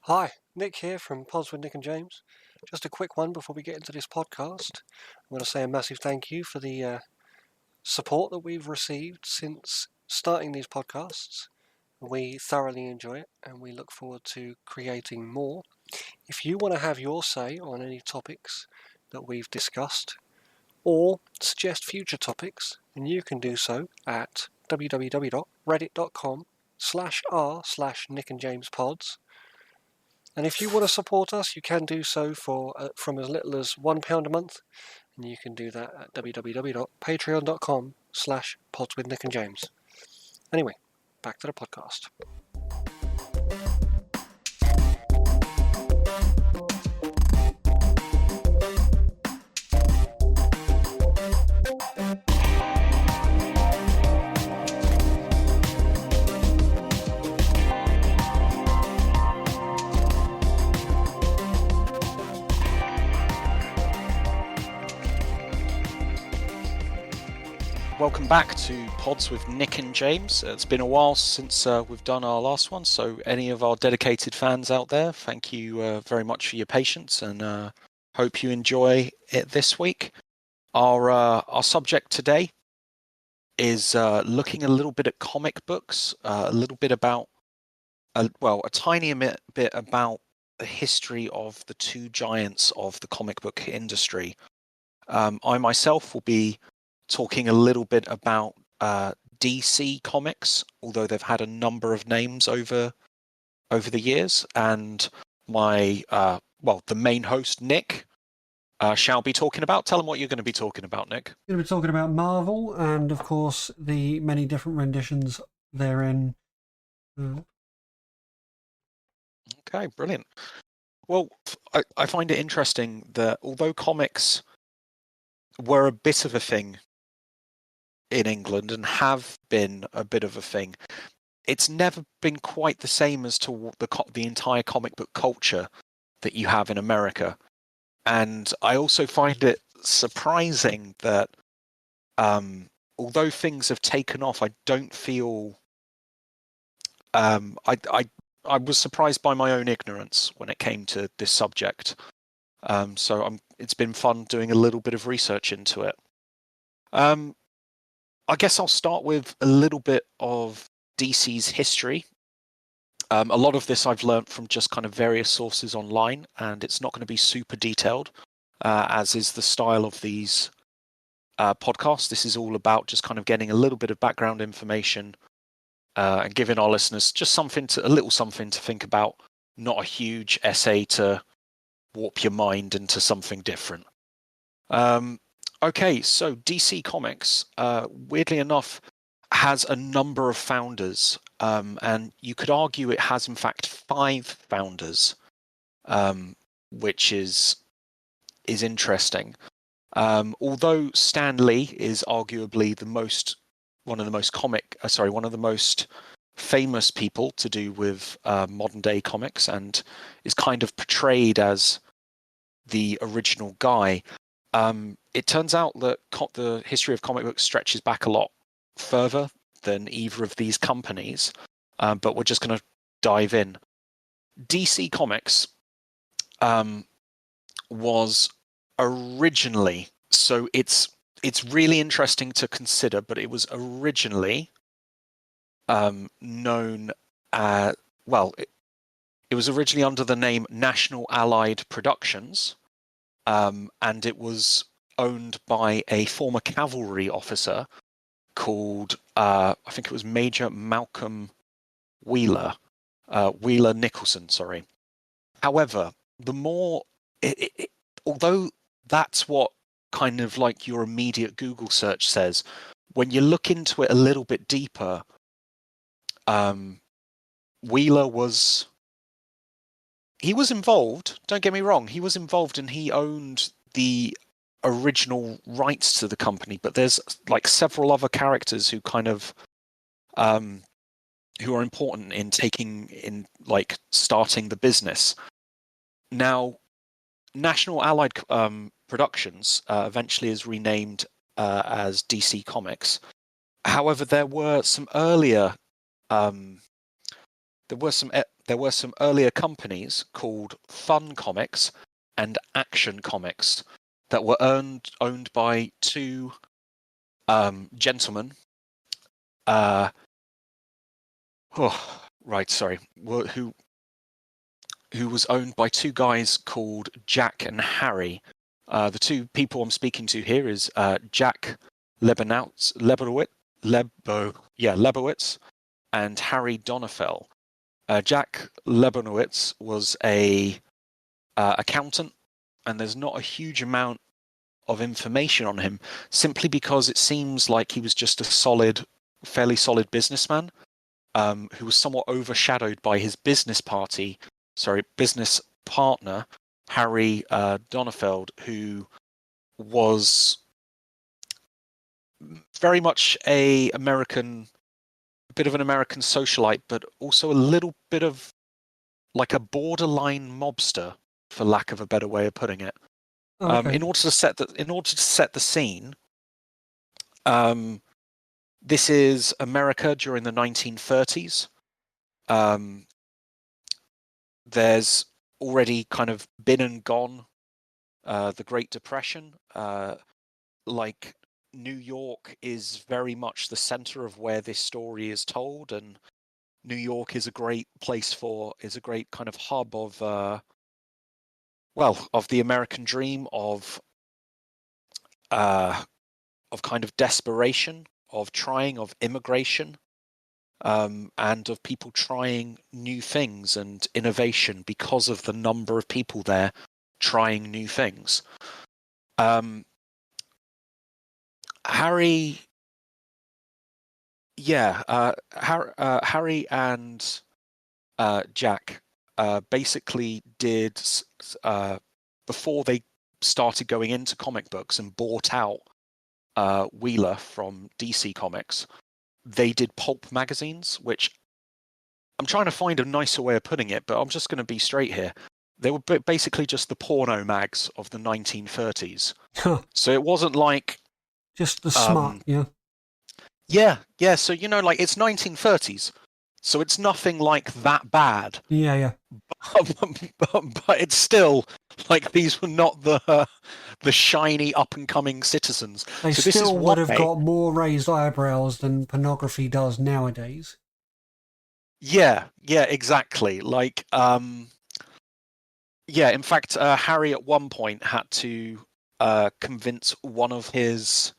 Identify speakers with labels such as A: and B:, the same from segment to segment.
A: Hi, Nick here from Pods with Nick and James. Just a quick one before we get into this podcast. I want to say a massive thank you for the support that we've received since starting these podcasts. We thoroughly enjoy it and we look forward to creating more. If you want to have your say on any topics that we've discussed or suggest future topics, then you can do so at www.reddit.com/r/Nick and James Pods. And if you want to support us, you can do so for from as little as £1 a month, and you can do that at www.patreon.com/pods with Nick and James. Anyway, back to the podcast.
B: Welcome back to Pods with Nick and James. It's been a while since we've done our last one, so any of our dedicated fans out there, thank you very much for your patience, and hope you enjoy it this week. Our subject today is looking a little bit at comic books, a little bit about, a tiny bit about the history of the two giants of the comic book industry. I myself will be talking a little bit about DC Comics, although they've had a number of names over the years, and my the main host Nick shall be talking about. Tell them what you're going to be talking about, Nick.
A: We're going to be talking about Marvel and, of course, the many different renditions therein.
B: Okay, brilliant. Well, I find it interesting that although comics were a bit of a thing in England and have been a bit of a thing, it's never been quite the same as to the entire comic book culture that you have in America. And I also find it surprising that although things have taken off, I don't feel I was surprised by my own ignorance when it came to this subject. So it's been fun doing a little bit of research into it. I guess I'll start with a little bit of DC's history. A lot of this I've learned from just kind of various sources online, and it's not going to be super detailed, as is the style of these podcasts. This is all about just kind of getting a little bit of background information and giving our listeners just a little something to think about, not a huge essay to warp your mind into something different. Okay, so DC Comics, weirdly enough, has a number of founders, and you could argue it has in fact 5 founders, which is interesting. Although Stan Lee is arguably one of the most famous people to do with modern day comics, and is kind of portrayed as the original guy. It turns out that the history of comic books stretches back a lot further than either of these companies, but we're just going to dive in. DC Comics was originally, so it's really interesting to consider, but it was originally known as, it was originally under the name National Allied Productions, and it was owned by a former cavalry officer called, I think it was Major Malcolm Wheeler Nicholson, sorry. However, although that's what kind of like your immediate Google search says, when you look into it a little bit deeper, Wheeler was involved, don't get me wrong, he was involved and he owned the original rights to the company, but there's like several other characters who kind of who are important in starting the business. Now, National Allied Productions eventually is renamed as DC Comics. However, there were some earlier there were some earlier companies called Fun Comics and Action Comics that were owned by two gentlemen. Who was owned by two guys called Jack and Harry. The two people I'm speaking to here is Jack Lebowitz, and Harry Donafel. Jack Lebowitz was a accountant, and there's not a huge amount of information on him, simply because it seems like he was just a fairly solid businessman, who was somewhat overshadowed by his business partner, Harry Donafeld, who was very much a bit of an American socialite, but also a little bit of like a borderline mobster, for lack of a better way of putting it.
A: Oh, okay.
B: In order to set the scene, this is America during the 1930s. There's already kind of been and gone the Great Depression. Like, New York is very much the center of where this story is told, and New York is a great kind of hub of the American dream, of kind of desperation, of immigration, and of people trying new things and innovation because of the number of people there trying new things. Harry and Jack basically did, before they started going into comic books and bought out Wheeler from DC Comics, they did pulp magazines, which I'm trying to find a nicer way of putting it, but I'm just going to be straight here. They were basically just the porno mags of the 1930s. So it wasn't like
A: just the smut, yeah.
B: Yeah. So, like, it's 1930s, so it's nothing like that bad.
A: Yeah.
B: But it's still like these were not the shiny up and coming citizens.
A: They
B: so
A: still would have got more raised eyebrows than pornography does nowadays.
B: Yeah, exactly. Like, in fact, Harry at one point had to convince one of his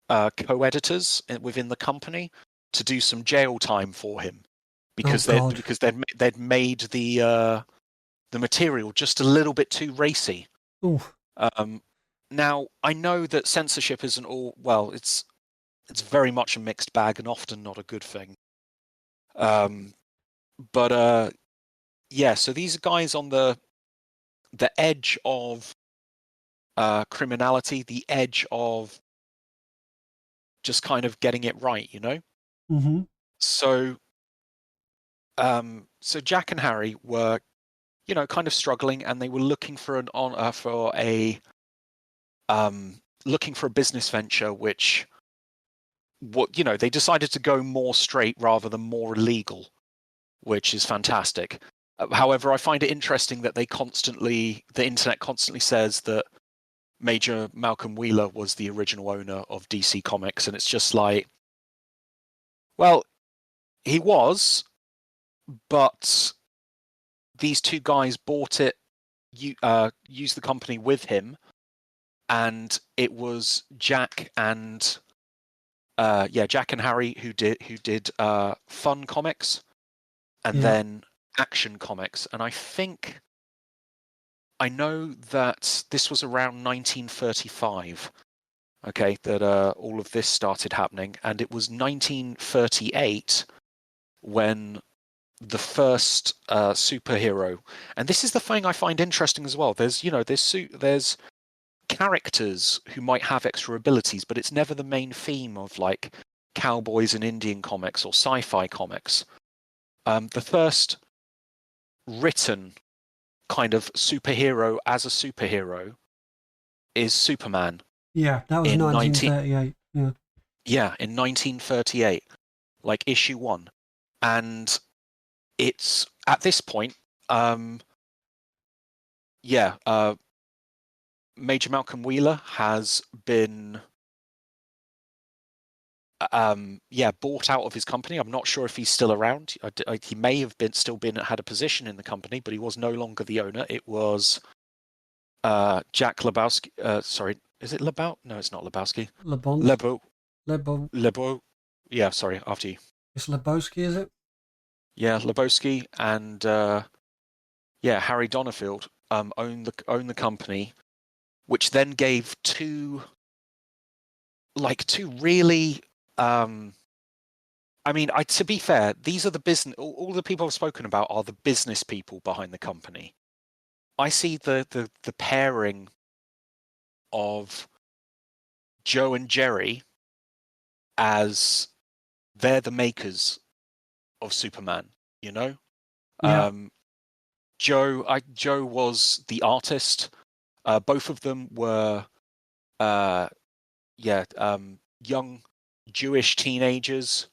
B: co-editors within the company to do some jail time for him because they'd made the material just a little bit too racy.
A: Ooh.
B: Now, I know that censorship isn't all, well, it's very much a mixed bag and often not a good thing. So these are guys on the edge of criminality, the edge of just kind of getting it right,
A: Mm-hmm.
B: So Jack and Harry were, kind of struggling, and they were looking for looking for a business venture, which, they decided to go more straight rather than more illegal, which is fantastic. However, I find it interesting that the internet constantly says that Major Malcolm Wheeler was the original owner of DC Comics, and it's just like, well, he was, but these two guys bought it, used the company with him, and it was Jack and Harry who did Fun Comics, and then Action Comics. And I know that this was around 1935, okay, that all of this started happening, and it was 1938 when the first superhero, and this is the thing I find interesting as well. There's characters who might have extra abilities, but it's never the main theme of like cowboys and Indian comics or sci-fi comics. The first written kind of superhero as a superhero is Superman.
A: Yeah, that was 1938.
B: Yeah, in 1938, like issue 1. And it's at this point, yeah, Major Malcolm Wheeler has been, bought out of his company. I'm not sure if he's still around. He may have had a position in the company, but he was no longer the owner. It was Jack Lebowski. Sorry, is it Lebowski? No, it's not Lebowski.
A: Lebon,
B: Lebo,
A: Lebo,
B: Lebo. Yeah, sorry. After you.
A: it's Lebowski, is it?
B: Yeah, Lebowski and Harry Donafield owned the company, which then gave two really. I mean, to be fair, these are the business. All the people I've spoken about are the business people behind the company. I see the pairing of Joe and Jerry as they're the makers of Superman. You know,
A: Yeah,
B: Joe was the artist. Both of them were, uh, young Jewish teenagers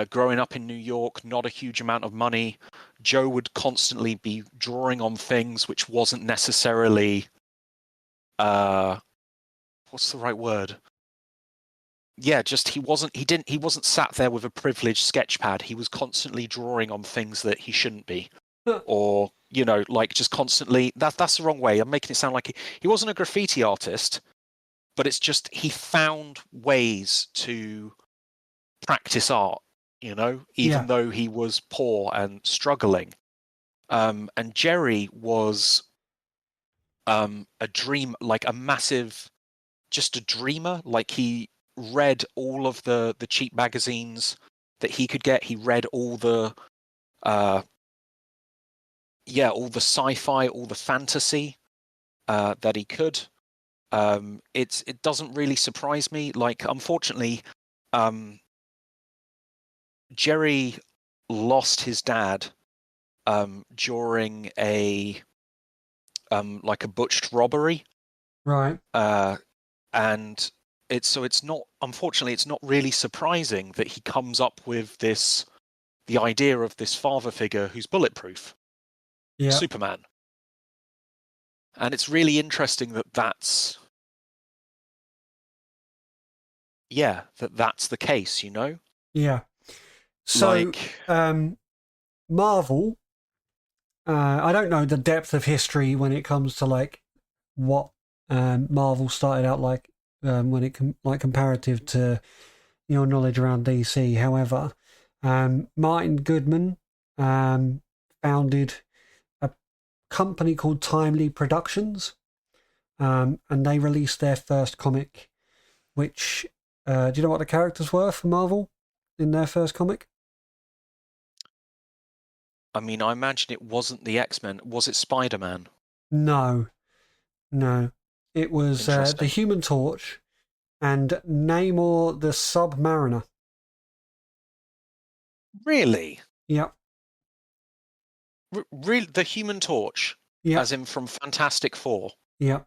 B: growing up in New York, not a huge amount of money. Joe would constantly be drawing on things which wasn't necessarily, what's the right word? Yeah, just he wasn't sat there with a privileged sketch pad. He was constantly drawing on things that he shouldn't be. Or, like just constantly, that's the wrong way. I'm making it sound like he wasn't a graffiti artist, but it's just he found ways to practice art, even
A: yeah,
B: though he was poor and struggling. And Jerry was a dream, like a massive, just a dreamer. Like he read all of the cheap magazines that he could get. He read all the uh, all the sci-fi, all the fantasy that he could. It doesn't really surprise me. Like, unfortunately, Jerry lost his dad during a like a butched robbery,
A: right.
B: and it's not, unfortunately, it's not really surprising that he comes up with the idea of this father figure who's bulletproof,
A: Yeah,
B: Superman. And it's really interesting that's the case,
A: yeah. So,
B: like
A: Marvel, I don't know the depth of history when it comes to like what Marvel started out like when it like comparative to your knowledge around DC. However, Martin Goodman founded a company called Timely Productions, and they released their first comic. Which do you know what the characters were for Marvel in their first comic?
B: I mean, I imagine it wasn't the X-Men. Was it Spider-Man?
A: No, no. It was the
B: Interesting.
A: Human Torch and Namor the Submariner.
B: Really?
A: Yep,
B: Really, the Human Torch,
A: yep,
B: as in from Fantastic Four,
A: yep,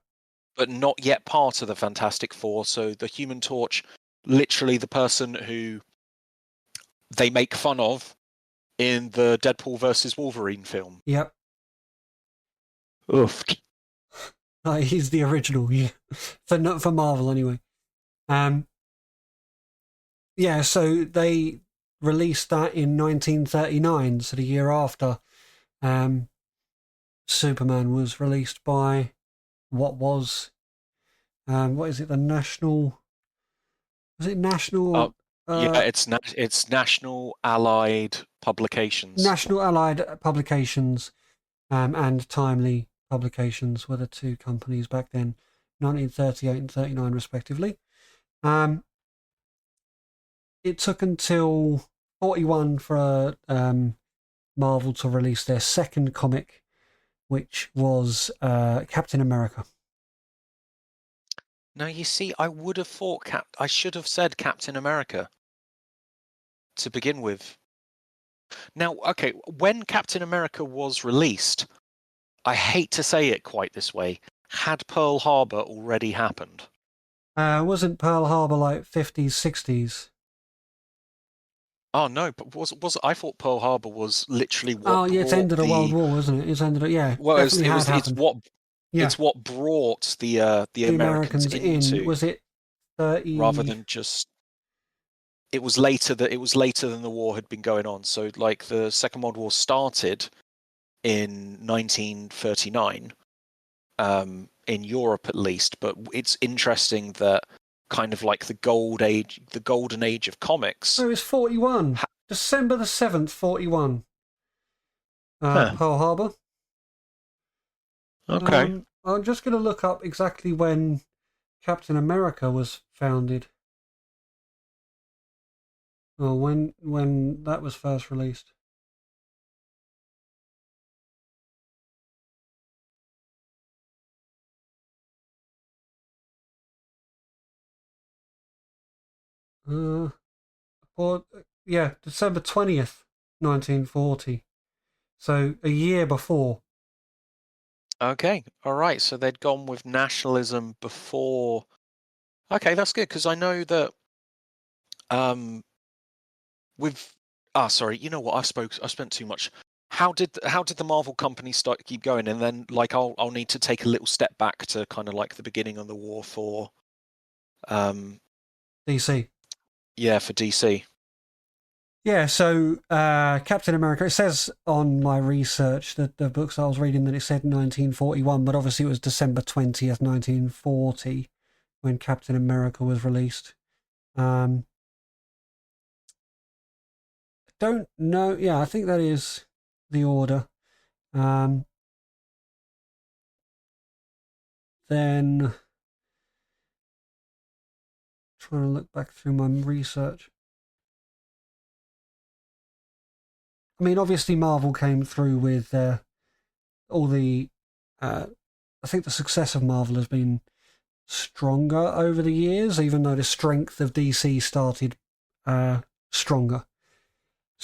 B: but not yet part of the Fantastic Four. So the Human Torch, literally the person who they make fun of in the Deadpool versus Wolverine film.
A: yep.
B: Oof.
A: He's the original, yeah, for Marvel anyway. Um, yeah. So they released that in 1939, so the year after um, Superman was released by what was what is it? The National. Was it
B: Uh,
A: National?
B: yeah, it's National Allied Publications.
A: National Allied Publications and Timely Publications were the two companies back then, 1938 and 39 respectively. Um, it took until 41 for Marvel to release their second comic, which was Captain America.
B: Now you see, I would have thought I should have said Captain America to begin with. Now, okay, when Captain America was released, I hate to say it quite this way, had Pearl Harbor already happened?
A: Wasn't Pearl Harbor like 50s, 60s?
B: Oh no, but was I thought Pearl Harbor was literally
A: Oh
B: what
A: yeah, it's
B: brought
A: ended a world
B: the
A: war, isn't it? It's ended. Yeah,
B: well,
A: definitely had happened. Yeah,
B: it's what brought the
A: the
B: Americans
A: Americans in.
B: into,
A: Was it
B: rather
A: 30?
B: than just it was later than the war had been going on. So like the Second World War started in 1939, in Europe at least. But it's interesting that kind of like the golden age of comics.
A: No, it's 41.
B: Ha-
A: December the 7th, 41.
B: huh.
A: Pearl Harbor.
B: Okay.
A: I'm just going to look up exactly when Captain America was founded. Or when that was first released. Uh, or yeah, December 20th, 1940. So a year before.
B: Okay. All right. So they'd gone with nationalism before. Okay, that's good because I know that um with sorry, you know what? I spent too much. How did the Marvel company start keep going? And then like I'll need to take a little step back to kind of like the beginning of the war for um
A: DC.
B: yeah, for DC.
A: Yeah, so Captain America, it says on my research that the books I was reading that it said 1941, but obviously it was December 20th, 1940 when Captain America was released. Um, don't know. Yeah, I think that is the order. Um, then trying to look back through my research. I mean, obviously Marvel came through with all the. I think the success of Marvel has been stronger over the years, even though the strength of DC started stronger.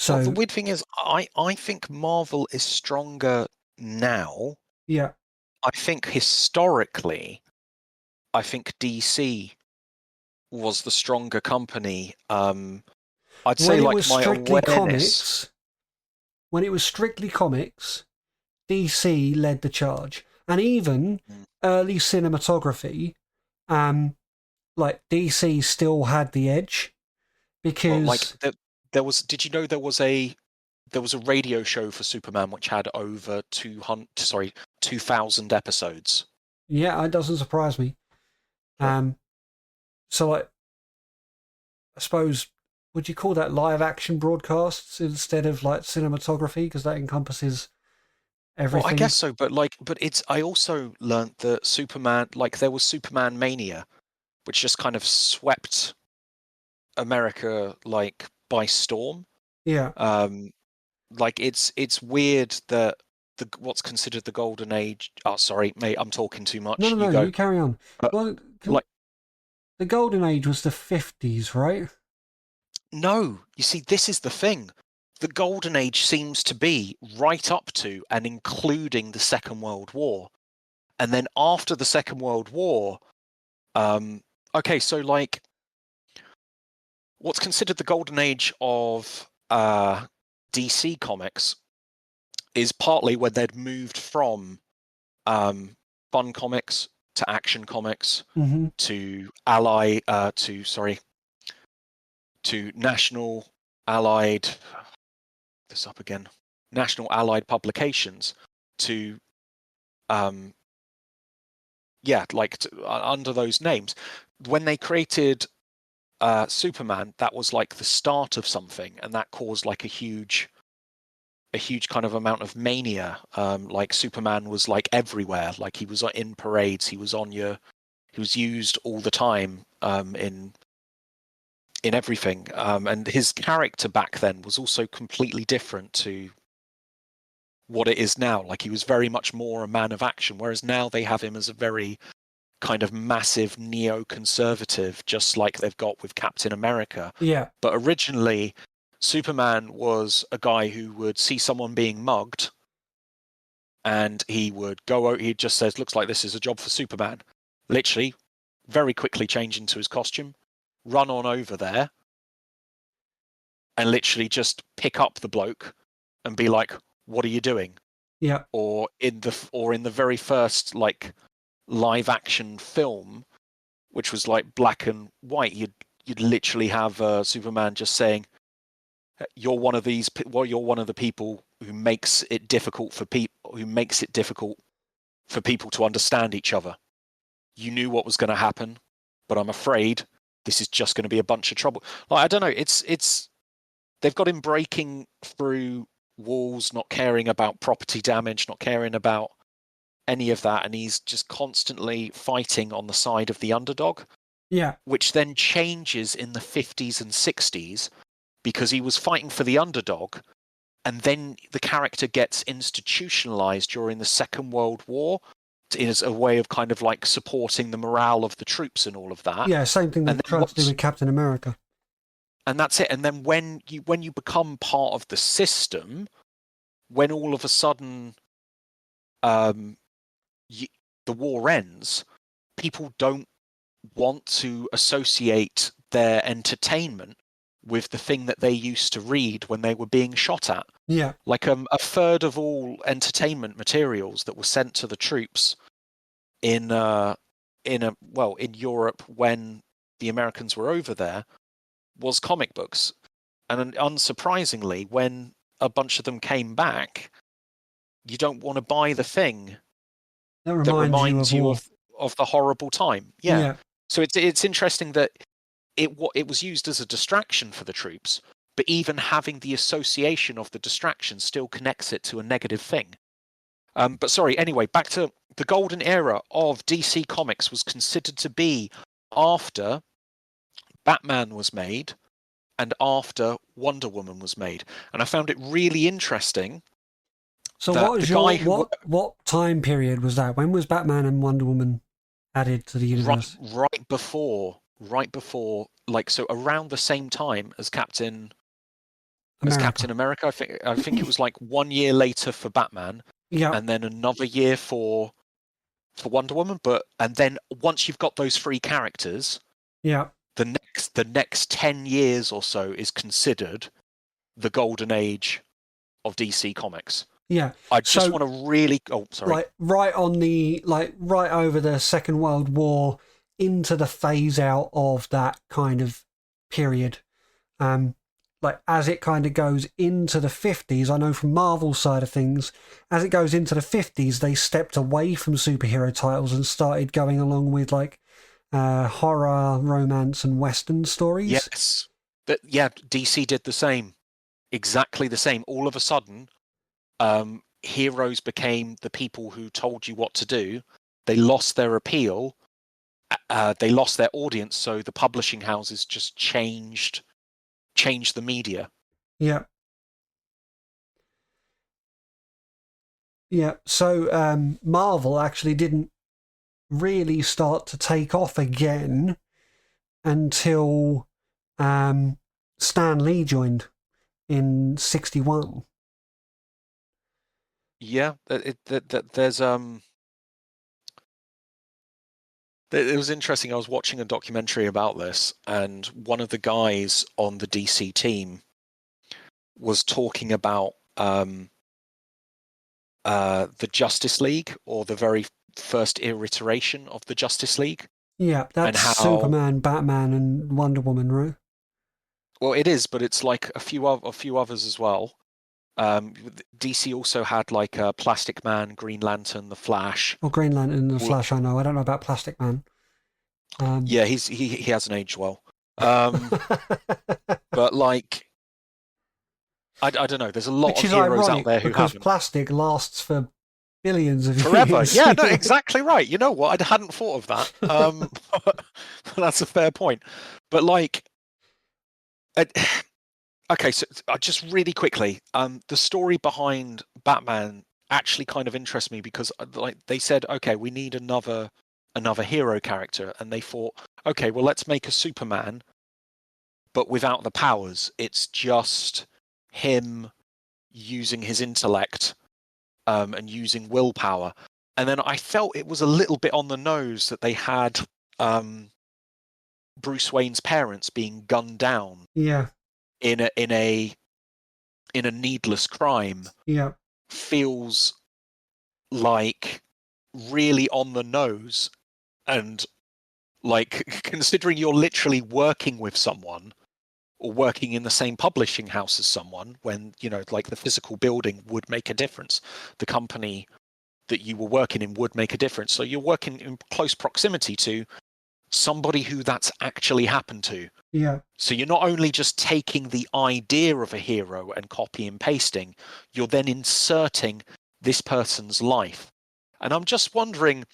B: Well, the
A: So
B: weird thing is I think Marvel is stronger now.
A: yeah,
B: I think historically, I think DC was the stronger company. I'd say
A: when it
B: like
A: was
B: my
A: strictly
B: awareness.
A: comics, when it was strictly comics, DC led the charge, and even
B: Mm.
A: early cinematography, like DC still had the edge
B: Well, like
A: because
B: there was. Did you know there was a radio show for Superman which had over 200, sorry, 2,000 episodes.
A: yeah, it doesn't surprise me.
B: Yeah.
A: Um, so like I suppose would you call that live action broadcasts instead of like cinematography because that encompasses
B: Well, I
A: everything?
B: guess so, but it's I also learnt that Superman, like there was Superman mania, which just kind of swept America like by storm.
A: Yeah.
B: Um, like it's weird that the what's considered the golden age. Oh, sorry, mate, I'm talking too
A: No,
B: much.
A: no,
B: You
A: no.
B: go.
A: You carry on.
B: But
A: Well,
B: like,
A: the golden age was the 50s, right?
B: no, you see, this is the thing. The golden age seems to be right up to and including the Second World War, and then after the Second World War, um, okay, so like what's considered the golden age of DC Comics is partly when they'd moved from fun comics to action comics
A: Mm-hmm.
B: to ally to sorry to national allied this up again national allied publications to um yeah like under those names when they created Superman, that was like the start of something, and that caused like a huge kind of amount of mania. Like Superman was like everywhere, like he was in parades, he was he was used all the time in everything. And his character back then was also completely different to what it is now. Like he was very much more a man of action, whereas now they have him as a very kind of massive neoconservative, just like they've got with Captain America.
A: Yeah.
B: But originally, Superman was a guy who would see someone being mugged and he would go, he just says, looks like this is a job for Superman. Literally, very quickly change into his costume, run on over there, and literally just pick up the bloke and be like, "What are you doing?"
A: Yeah.
B: Or in the very first like live action film, which was like black and white, you'd literally have Superman just saying, "You're one of these. Well, you're one of the people who makes it difficult for people to understand each other. You knew what was going to happen, but I'm afraid this is just going to be a bunch of trouble." Like, I don't know. It's they've got him breaking through walls, not caring about property damage, not caring about any of that, and he's just constantly fighting on the side of the underdog.
A: Yeah.
B: Which then changes in the 50s and 60s because he was fighting for the underdog, and then the character gets institutionalized during the Second World War as a way of kind of like supporting the morale of the troops and all of that.
A: Yeah. Same thing they
B: And then
A: tried to do with Captain America.
B: and that's it. And then when you become part of the system, when all of a sudden the war ends, people don't want to associate their entertainment with the thing that they used to read when they were being shot at.
A: Yeah.
B: Like a third of all entertainment materials that were sent to the troops in Europe when the Americans were over there was comic books. And unsurprisingly, when a bunch of them came back, you don't want to buy the thing
A: That
B: that
A: reminds you
B: reminds
A: of
B: you
A: war.
B: of the horrible time. Yeah.
A: Yeah.
B: So it's interesting that it was used as a distraction for the troops, but even having the association of the distraction still connects it to a negative thing. But sorry, anyway, back to the golden era of DC Comics was considered to be after Batman was made and after Wonder Woman was made. And I found it really interesting
A: So
B: that
A: what
B: the
A: was
B: guy
A: your
B: who
A: what time period was that? When was Batman and Wonder Woman added to the universe?
B: right before like so around the same time as Captain
A: America.
B: America. I think it was like 1 year later for Batman,
A: Yeah.
B: and then another year for Wonder Woman. And then once you've got those three characters,
A: Yeah.
B: the next 10 years or so is considered the golden age of DC Comics.
A: Yeah.
B: I just
A: So
B: want to really. Oh, sorry.
A: like right over the Second World War into the phase out of that kind of period. Like as it kind of goes into the 50s, I know from Marvel's side of things, as it goes into the 50s, they stepped away from superhero titles and started going along with like horror, romance, and Western stories.
B: Yes, DC did the same, exactly the same. All of a sudden, heroes became the people who told you what to do. They lost their appeal. They lost their audience, so the publishing houses just changed the media.
A: Yeah. Yeah. So Marvel actually didn't really start to take off again until Stan Lee joined in '61.
B: Yeah, there's it was interesting. I was watching a documentary about this, and one of the guys on the DC team was talking about the Justice League, or the very first iteration of the Justice League.
A: Yeah,
B: And
A: that's
B: how
A: Superman, Batman, and Wonder Woman, right?
B: well it is, but it's like a few others as well. DC also had like Plastic Man, Green Lantern, the Flash.
A: Or Green Lantern and the Flash. I know. I don't know about Plastic Man.
B: Yeah, he hasn't aged well. But like I don't know. There's a lot
A: Which
B: of
A: is
B: heroes out
A: ironic
B: there who
A: because
B: haven't.
A: plastic lasts for billions of
B: Forever.
A: years.
B: Yeah, no, exactly right. You know what? I hadn't thought of that. That's a fair point. But like, okay, so just really quickly, the story behind Batman actually kind of interests me because like they said, okay, we need another hero character, and they thought, okay, well let's make a Superman, but without the powers. It's just him using his intellect and using willpower. And then I felt it was a little bit on the nose that they had Bruce Wayne's parents being gunned down
A: Yeah.
B: in a needless crime
C: Yeah.
B: feels like really on the nose, and like considering you're literally working with someone or working in the same publishing house as someone, when like the physical building would make a difference, the company that you were working in would make a difference, so you're working in close proximity to somebody who that's actually happened to.
C: Yeah.
B: So you're not only just taking the idea of a hero and copy and pasting, you're then inserting this person's life. And I'm just wondering,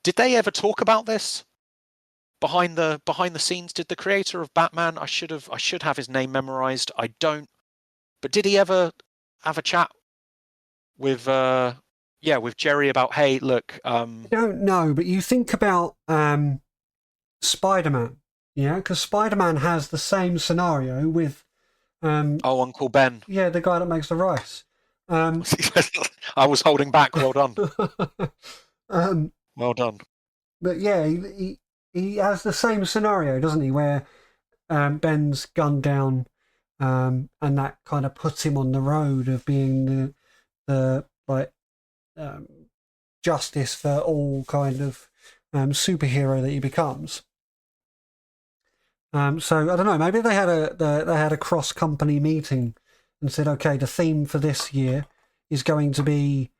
B: did they ever talk about this behind the scenes? Did the creator of Batman, I should have his name memorized, I don't, but did he ever have a chat with with Jerry about, hey, look,
C: I don't know, but you think about Spider-Man, yeah, because Spider-Man has the same scenario with
B: Uncle Ben.
C: yeah, the guy that makes the rice.
B: I was holding back. Well done. Well done.
C: But yeah, he has the same scenario, doesn't he, where Ben's gunned down, and that kind of puts him on the road of being the justice for all kind of superhero that he becomes. So I don't know. Maybe they had a cross company meeting and said, okay, the theme for this year is going to be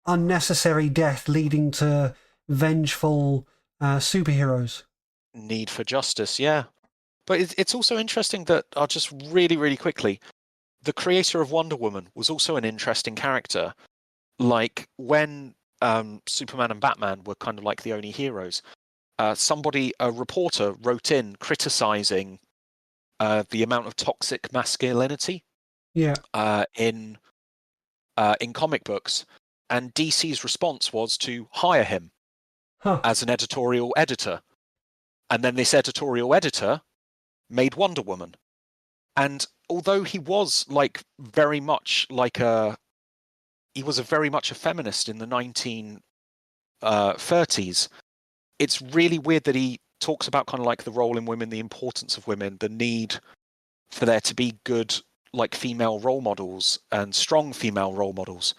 C: unnecessary death leading to vengeful superheroes.
B: Need for justice, yeah. But it's also interesting that, I'll just really, really quickly, the creator of Wonder Woman was also an interesting character. Like when Superman and Batman were kind of like the only heroes, a reporter wrote in criticizing the amount of toxic masculinity in comic books, and DC's response was to hire him as an editorial editor. And then this editorial editor made Wonder Woman. And although he was like very much like he was very much a feminist in the 1930s, it's really weird that he talks about kind of like the role in women, the importance of women, the need for there to be good like female role models and strong female role models.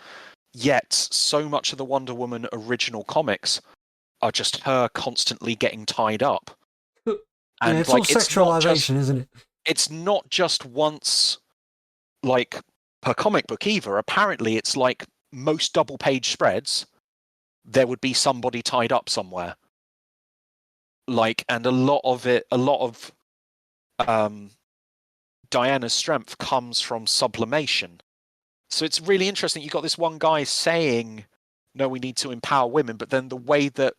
B: Yet so much of the Wonder Woman original comics are just her constantly getting tied up.
C: And it's like, all sexualization, isn't it?
B: It's not just once, like per comic book either. Apparently, it's like most double-page spreads, there would be somebody tied up somewhere. Like, and a lot of Diana's strength comes from sublimation. So it's really interesting. You got this one guy saying, "No, we need to empower women," but then the way that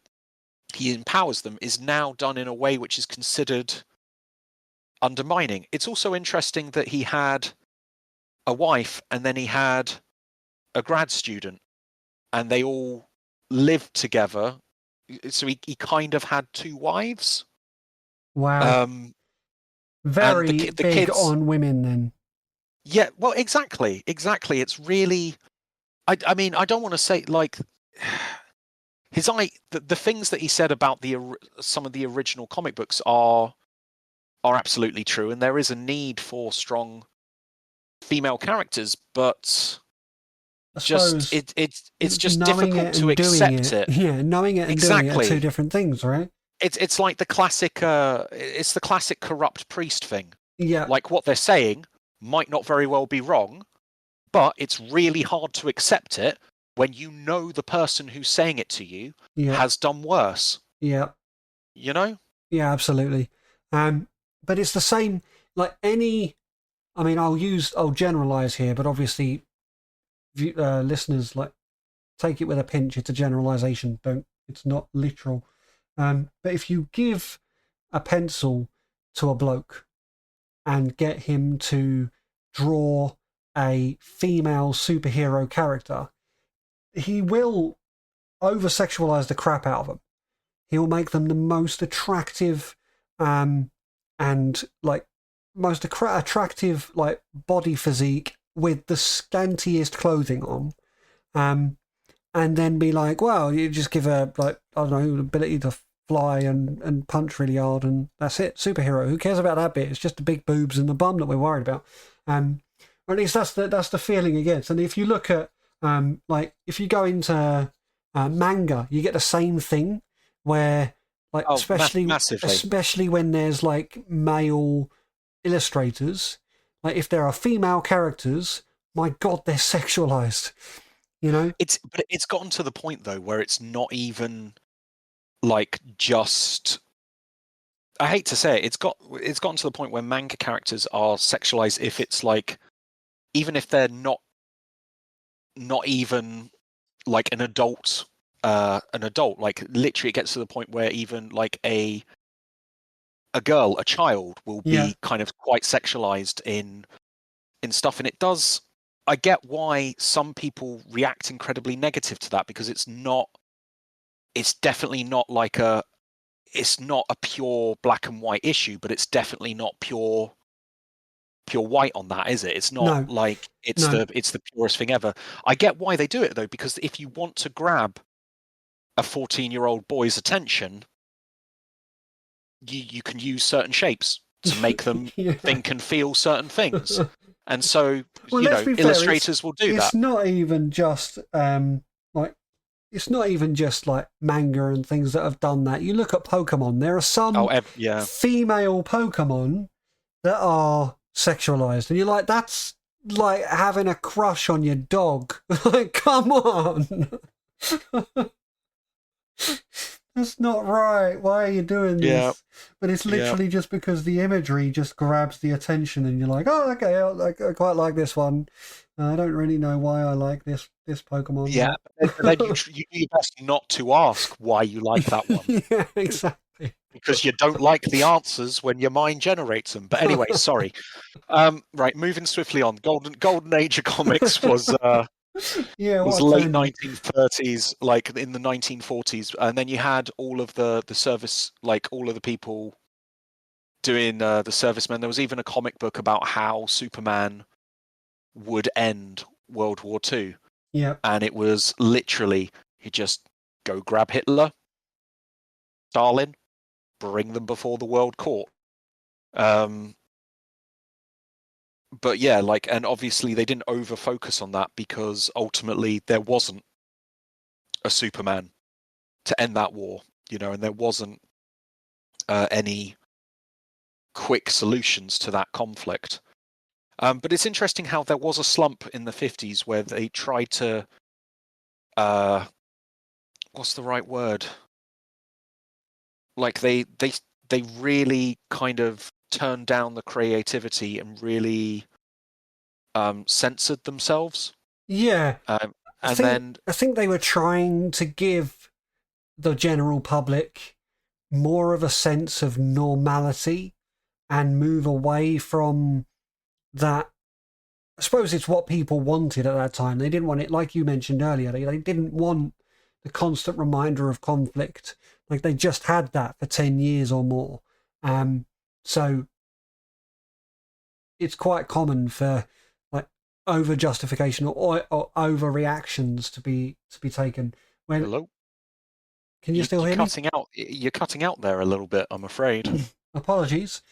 B: he empowers them is now done in a way which is considered undermining. It's also interesting that he had a wife and then he had a grad student, and they all lived together. So he kind of had two wives.
C: Wow. Very the big kids, on women then.
B: Yeah, well, exactly. It's really, I mean, I don't want to say like the things that he said about some of the original comic books are absolutely true, and there is a need for strong female characters, but just it's just difficult to accept it.
C: Yeah, knowing it and doing it are two different things, right?
B: It's like the classic it's the classic corrupt priest thing.
C: Yeah.
B: Like what they're saying might not very well be wrong, but it's really hard to accept it when you know the person who's saying it to you has done worse.
C: Yeah.
B: You know?
C: Yeah, absolutely. But it's the same, like any, I mean, I'll generalize here, but obviously listeners, like, take it with a pinch. It's a generalization. It's not literal. But if you give a pencil to a bloke and get him to draw a female superhero character, he will over-sexualize the crap out of them. He will make them the most attractive and like most attractive like body physique with the scantiest clothing on, and then be like, well, you just give her like, I don't know, the ability to fly and punch really hard, and that's it. Superhero. Who cares about that bit? It's just the big boobs and the bum that we're worried about. Or at least that's the feeling it gets. And if you look at like if you go into manga, you get the same thing where like
B: massively.
C: especially when there's like male illustrators, like if there are female characters, my god, they're sexualized. You know,
B: But it's gotten to the point though where it's not even like just. I hate to say it, it's gotten to the point where manga characters are sexualized if it's like, even if they're not even like an adult, like literally it gets to the point where even like a girl, a child will be kind of quite sexualized in stuff, and it does. I get why some people react incredibly negative to that, because it's definitely not like it's not a pure black and white issue, but it's definitely not pure white on that, is it? It's not like it's the purest thing ever. I get why they do it though, because if you want to grab a 14-year-old boy's attention, you can use certain shapes to make them think and feel certain things. And so, illustrators will do that.
C: It's not even just like it's not even just like manga and things that have done that. You look at Pokemon. There are some female Pokemon that are sexualized, and you're like, that's like having a crush on your dog. Like, come on. That's not right. Why are you doing this?
B: Yeah.
C: But it's literally just because the imagery just grabs the attention, and you're like, oh, okay, I quite like this one. I don't really know why I like this Pokemon.
B: Yeah, but then you do your best not to ask why you like that one.
C: Yeah, exactly.
B: Because you don't like the answers when your mind generates them. But anyway, sorry. Right, moving swiftly on. Golden Age of comics was late 1930s, like in the 1940s, and then you had all of the service, like all of the people doing the servicemen. There was even a comic book about how Superman would end World War II.
C: Yeah,
B: and it was literally you just go grab Hitler, Stalin, bring them before the world court. But yeah, like, and obviously they didn't over focus on that because ultimately there wasn't a Superman to end that war, and there wasn't any quick solutions to that conflict. But it's interesting how there was a slump in the 50s where they tried to, what's the right word? Like they really kind of turned down the creativity and really censored themselves.
C: Yeah. I think they were trying to give the general public more of a sense of normality and move away from that. I suppose it's what people wanted at that time. They didn't want it, like you mentioned earlier, they didn't want the constant reminder of conflict. Like they just had that for 10 years or more. So it's quite common for like over justification or overreactions to be taken.
B: Hello?
C: Can you still hear me?
B: You're cutting out there a little bit, I'm afraid.
C: Apologies.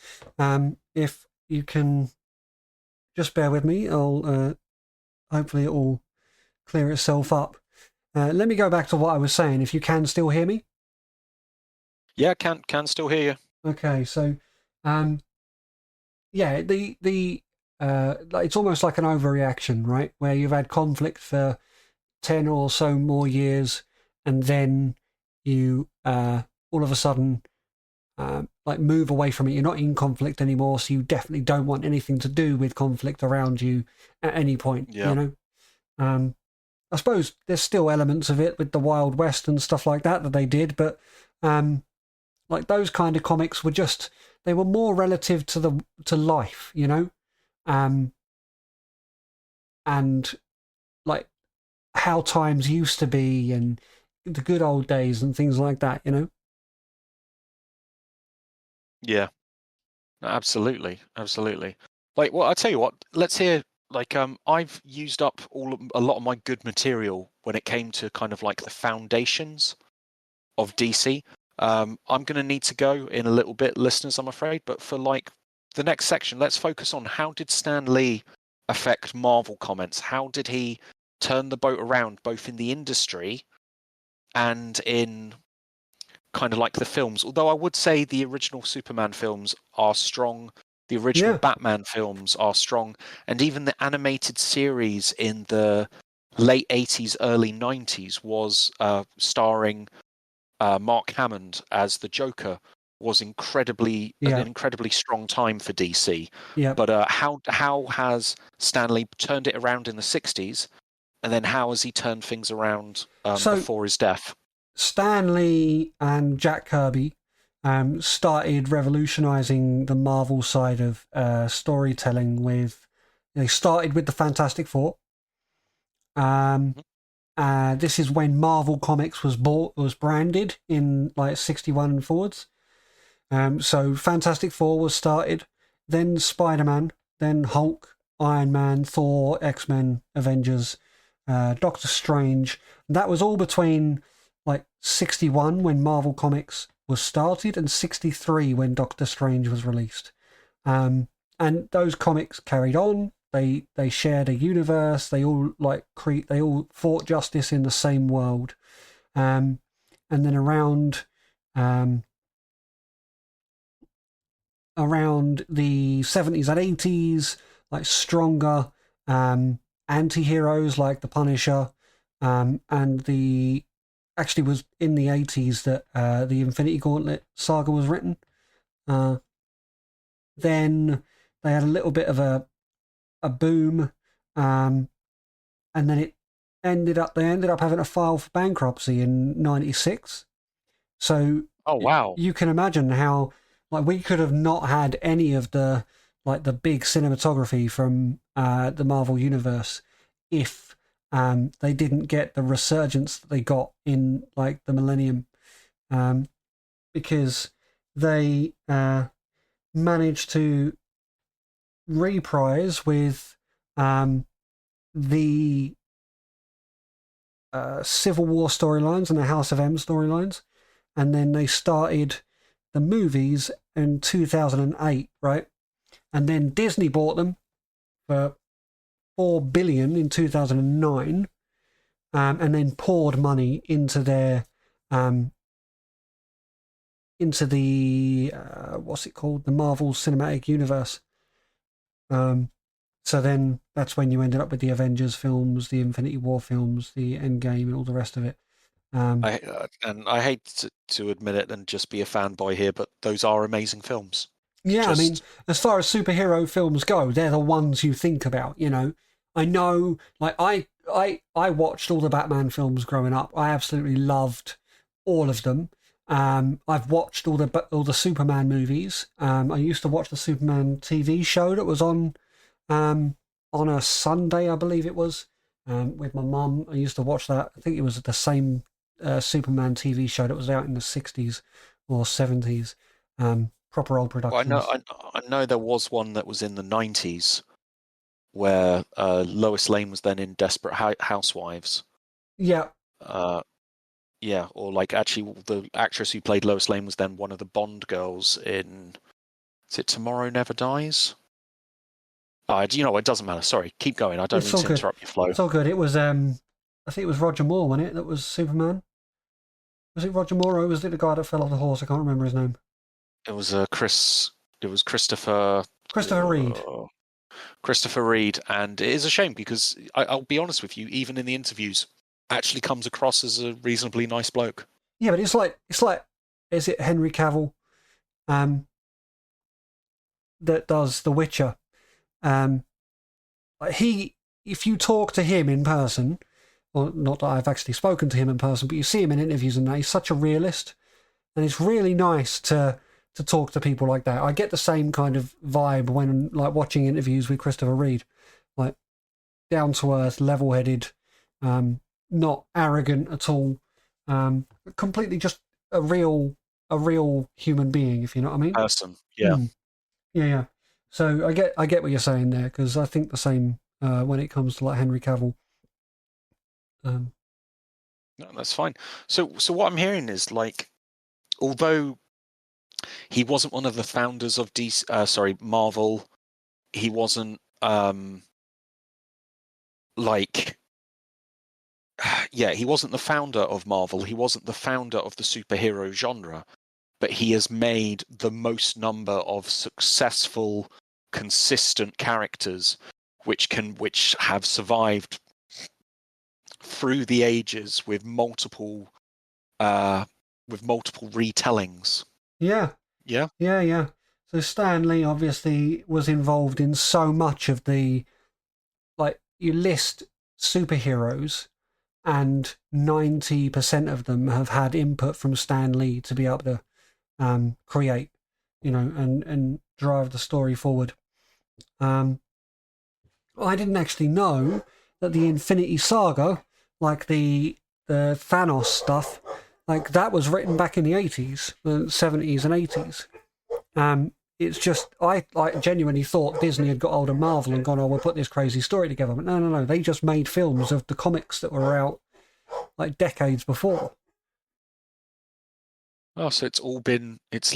C: If you can just bear with me, I'll hopefully it will clear itself up. Let me go back to what I was saying. If you can still hear me.
B: Yeah, can still hear you.
C: Okay, so yeah, it's almost like an overreaction, right? Where you've had conflict for 10 or so more years, and then you all of a sudden like move away from it. You're not in conflict anymore, so you definitely don't want anything to do with conflict around you at any point.
B: Yeah.
C: I suppose there's still elements of it with the Wild West and stuff like that they did, but like those kind of comics were just, they were more relative to life, and like how times used to be and the good old days and things like that.
B: Yeah, absolutely. Like, well, I'll tell you what. Let's hear. Like, I've used up a lot of my good material when it came to kind of like the foundations of DC. I'm going to need to go in a little bit, listeners, I'm afraid. But for like the next section, let's focus on how did Stan Lee affect Marvel Comics? How did he turn the boat around, both in the industry and in kind of like the films? Although I would say the original Superman films are strong. The original Batman films are strong. And even the animated series in the late 80s, early 90s was starring Mark Hammond as the Joker, was an incredibly strong time for DC.
C: Yeah.
B: But how has Stan Lee turned it around in the 60s, and then how has he turned things around before his death?
C: Stan Lee and Jack Kirby started revolutionizing the Marvel side of storytelling with. They started with the Fantastic Four. This is when Marvel Comics was branded in like 61 and forwards. So Fantastic Four was started, then Spider-Man, then Hulk, Iron Man, Thor, X-Men, Avengers, Doctor Strange. That was all between like 61 when Marvel Comics was started and 63 when Doctor Strange was released. And those comics carried on. They shared a universe. They all they all fought justice in the same world. And then around the 70s and 80s, like stronger anti-heroes like the Punisher, and the actually was in the 80s that the Infinity Gauntlet saga was written. Then they had a little bit of a boom, and then they ended up having to file for bankruptcy in 96. So you can imagine how like we could have not had any of the big cinematography from the Marvel universe if they didn't get the resurgence that they got in like the millennium, because they managed to reprise with the Civil War storylines and the House of M storylines, and then they started the movies in 2008, right? And then Disney bought them for $4 billion in 2009, and then poured money into their into the what's it called, the Marvel Cinematic Universe. So then that's when you ended up with the Avengers films, the Infinity War films, the Endgame, and all the rest of it.
B: I hate to admit it and just be a fanboy here, but those are amazing films.
C: Yeah, I mean, as far as superhero films go, they're the ones you think about. You know, I know, like I watched all the Batman films growing up. I absolutely loved all of them. I've watched all the Superman movies. I used to watch the Superman TV show that was on a Sunday, I believe it was, with my mum. I used to watch that. I think it was the same Superman TV show that was out in the 60s or 70s. Proper old productions.
B: Well, I know there was one that was in the 90s where Lois Lane was then in Desperate Housewives.
C: Yeah.
B: Yeah, or like actually the actress who played Lois Lane was then one of the Bond girls in, is it Tomorrow Never Dies? You know, it doesn't matter. Sorry, keep going. I don't mean to interrupt your flow.
C: It's all good. It was, I think it was Roger Moore, wasn't it? That was Superman. Was it Roger Moore, or was it the guy that fell off the horse? I can't remember his name.
B: It was Christopher.
C: Christopher Reed.
B: Christopher Reed, and it is a shame because I'll be honest with you, even in the interviews, actually comes across as a reasonably nice bloke.
C: Yeah, but it's like, is it Henry Cavill, that does The Witcher? If you talk to him in person, or not that I've actually spoken to him in person, but you see him in interviews and that, he's such a realist, and it's really nice to talk to people like that. I get the same kind of vibe when like watching interviews with Christopher Reed, like down to earth, level headed, not arrogant at all, completely just a real human being, if you know what I mean.
B: Person, yeah.
C: Yeah. So I get what you're saying there, because I think the same when it comes to like Henry Cavill.
B: No, that's fine. So what I'm hearing is like although he wasn't one of the founders of Marvel, he wasn't he wasn't the founder of Marvel. He wasn't the founder of the superhero genre, but he has made the most number of successful, consistent characters which have survived through the ages with multiple retellings.
C: Yeah.
B: Yeah.
C: So Stan Lee obviously was involved in so much of the, like, you list superheroes and 90% of them have had input from Stan Lee to be able to create, and drive the story forward. I didn't actually know that the Infinity Saga, like the Thanos stuff, like that was written back in the 80s, the 70s and 80s. It's just, I genuinely thought Disney had got hold of Marvel and gone, oh, we'll put this crazy story together. But no. They just made films of the comics that were out like decades before.
B: Oh, so it's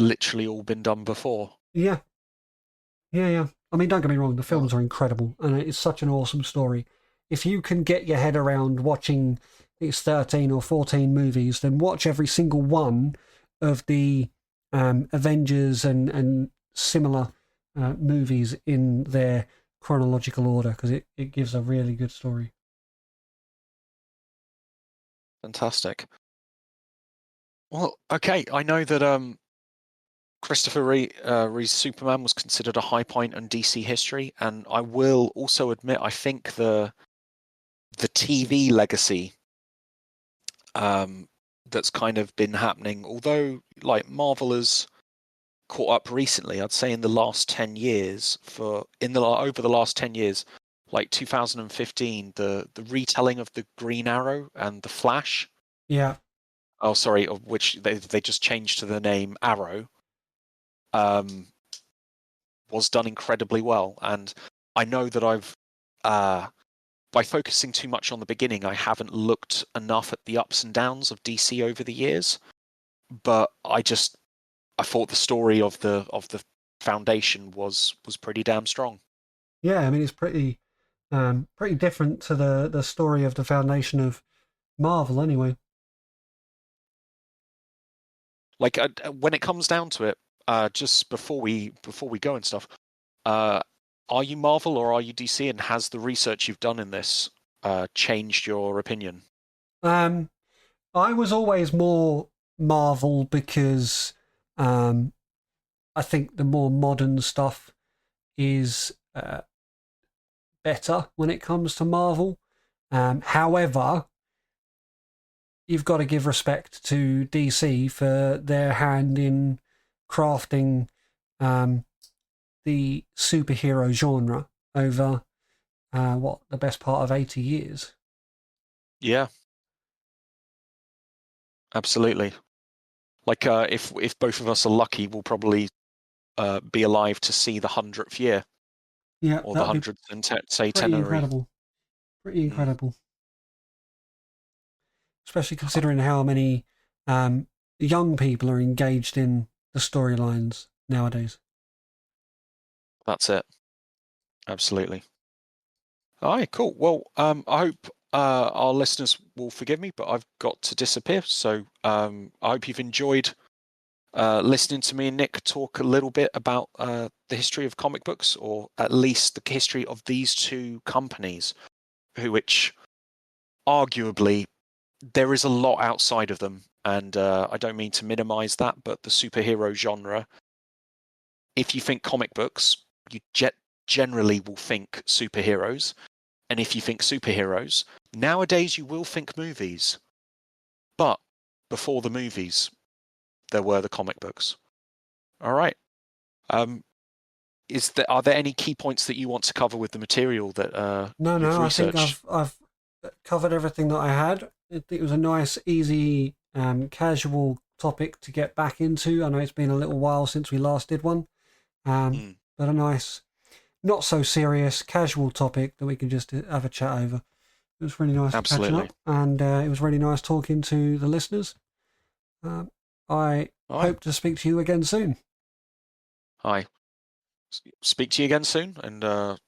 B: literally all been done before.
C: Yeah. I mean, don't get me wrong, the films are incredible and it's such an awesome story. If you can get your head around watching these 13 or 14 movies, then watch every single one of the Avengers and similar movies in their chronological order, because it gives a really good story.
B: Fantastic. Well, okay, I know that Christopher Reeve's Superman was considered a high point in DC history, and I will also admit I think the TV legacy that's kind of been happening, although like Marvel has caught up recently, I'd say in the last 10 years, over the last 10 years, like 2015, the retelling of the Green Arrow and the Flash.
C: Yeah.
B: Oh, sorry, of which they just changed to the name Arrow. Was done incredibly well, and I know that I've by focusing too much on the beginning, I haven't looked enough at the ups and downs of DC over the years. But I thought the story of the foundation was pretty damn strong.
C: Yeah, I mean it's pretty different to the story of the foundation of Marvel, anyway.
B: Like when it comes down to it, just before we go and stuff, are you Marvel or are you DC? And has the research you've done in this changed your opinion?
C: I was always more Marvel because I think the more modern stuff is better when it comes to Marvel. However, you've got to give respect to DC for their hand in crafting the superhero genre over the best part of 80 years.
B: Yeah, absolutely. Like if both of us are lucky, we'll probably be alive to see the 100th year.
C: Yeah,
B: or the 100th
C: pretty
B: centenary.
C: incredible. Pretty incredible. Especially considering how many young people are engaged in the storylines nowadays.
B: That's it. Absolutely. All right, cool. Well, I hope our listeners will forgive me, but I've got to disappear. So I hope you've enjoyed listening to me and Nick talk a little bit about the history of comic books, or at least the history of these two companies, which arguably there is a lot outside of them. And I don't mean to minimize that, but the superhero genre, if you think comic books, you generally will think superheroes. And if you think superheroes, nowadays you will think movies. But before the movies, there were the comic books. All right. Are there any key points that you want to cover with the material that you've researched?
C: I think I've covered everything that I had. It was a nice, easy, casual topic to get back into. I know it's been a little while since we last did one, but a nice, not so serious, casual topic that we can just have a chat over. It was really nice catching up, and it was really nice talking to the listeners. I
B: All right.
C: hope to speak to you again soon.
B: Hi. Speak to you again soon, and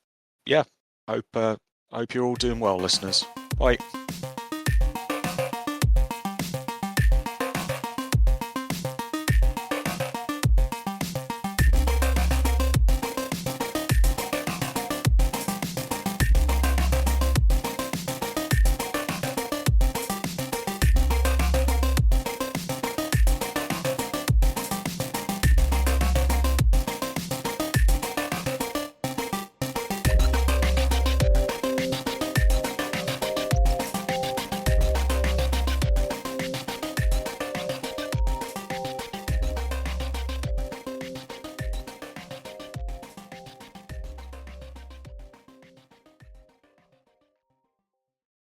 B: yeah, hope you're all doing well, listeners. Bye.